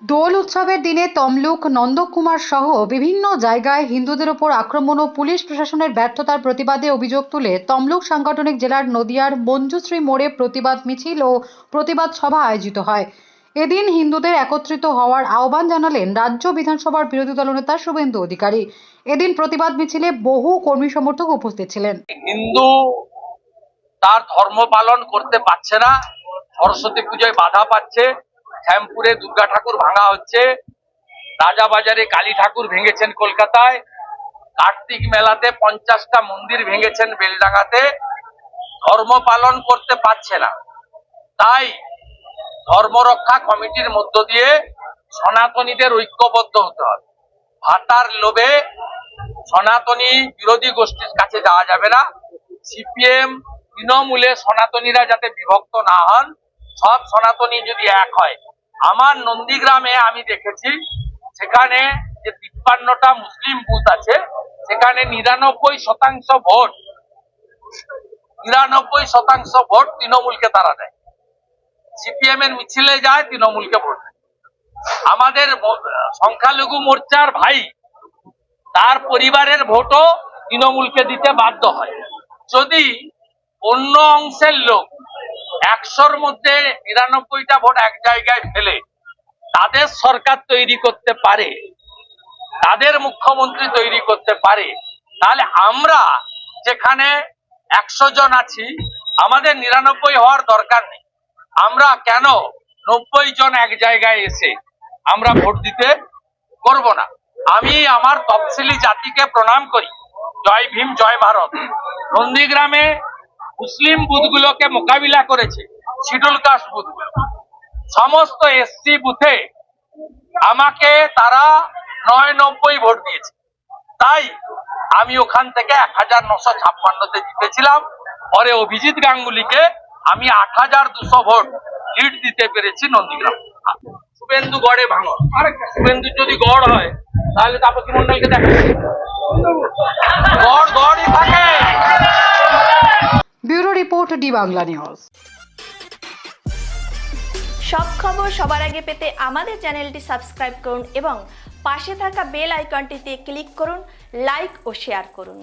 দোল উৎসবের দিনে তমলুক, নন্দকুমার সহ বিভিন্ন জায়গায় হিন্দুদের ওপর আক্রমণ ও পুলিশ প্রশাসনের ব্যর্থতার প্রতিবাদে অভিযোগ তুলে তমলুক সাংগঠনিক জেলার নদিয়ার মঞ্জুশ্রী মোড়ে প্রতিবাদ মিছিল ও প্রতিবাদ সভা আয়োজিত হয়। এদিন হিন্দুদের একত্রিত হওয়ার আহ্বান জানালেন রাজ্য বিধানসভার বিরোধী দলনেতা শুভেন্দু অধিকারী। এদিন প্রতিবাদ মিছিলে বহু কর্মী সমর্থক উপস্থিত ছিলেন। হিন্দু তার ধর্ম পালন করতে পারছে না, সরস্বতী পুজোয় বাধা পাচ্ছে, শ্যামপুরে দুর্গা ঠাকুর ভাঙা হচ্ছে, রাজাবাজারে কালী ঠাকুর ভেঙেছেন কলকাতায়, কার্তিক মেলাতে 50টা মন্দির ভেঙেছেন বেলডাঙ্গাতে, ধর্ম পালন করতে পারছে না। তাই ধর্মরক্ষা কমিটির মধ্য দিয়ে সনাতনীদের ঐক্যবদ্ধ হতে হবে। ভাতার লোভে সনাতনী বিরোধী গোষ্ঠীর কাছে যাওয়া যাবে না। সিপিএম, তৃণমূলে সনাতনীরা যাতে বিভক্ত না হন, সব সনাতনী যদি এক হয়। আমার নন্দীগ্রামে আমি দেখেছি, সেখানে যে 53টা মুসলিম বুথ আছে, সেখানে 99% ভোট তৃণমূলকে তারা দেয়। সিপিএম এর মিছিলে যায়, তৃণমূলকে ভোট দেয়। আমাদের সংখ্যালঘু মোর্চার ভাই, তার পরিবারের ভোটও তৃণমূলকে দিতে বাধ্য হয়। যদি অন্য অংশের লোক 100র মধ্যে 99টা ভোট এক জায়গায় ফেলে তাদের সরকার তৈরি করতে পারে, তাদের মুখ্যমন্ত্রী তৈরি করতে পারে, তাহলে আমরা যেখানে 100 জন আছি, আমাদের 99 হওয়ার দরকার নেই। আমরা কেন 90 জন এক জায়গায় এসে আমরা ভোট দিতে করব না? আমি আমার তফসিলি জাতিকে প্রণাম করি। জয় ভীম, জয় ভারত। নন্দীগ্রামে মুসলিম বুথগুলোকে মোকাবিলা করেছে শিডিউল কাস্ট বুথগুলো। সমস্ত এসসি বুথে আমাকে তারা 99 ভোট দিয়েছে। তাই আমি ওখান থেকে 1956তে জিতেছিলাম। পরে অভিজিৎ গাঙ্গুলিকে আমি 8200 ভোট লিড দিতে পেরেছি নন্দীগ্রাম। শুভেন্দু গড়ে ভাঙর। শুভেন্দু যদি গড় হয়, তাহলে তাপসী মন্ডলকে দেখা গড়ই থাকে। Bureau report, D Bangla news. সব খবর সবার আগে পেতে আমাদের চ্যানেলটি সাবস্ক্রাইব করুন এবং পাশে থাকা বেল আইকনটিতে ক্লিক করুন, লাইক ও শেয়ার করুন।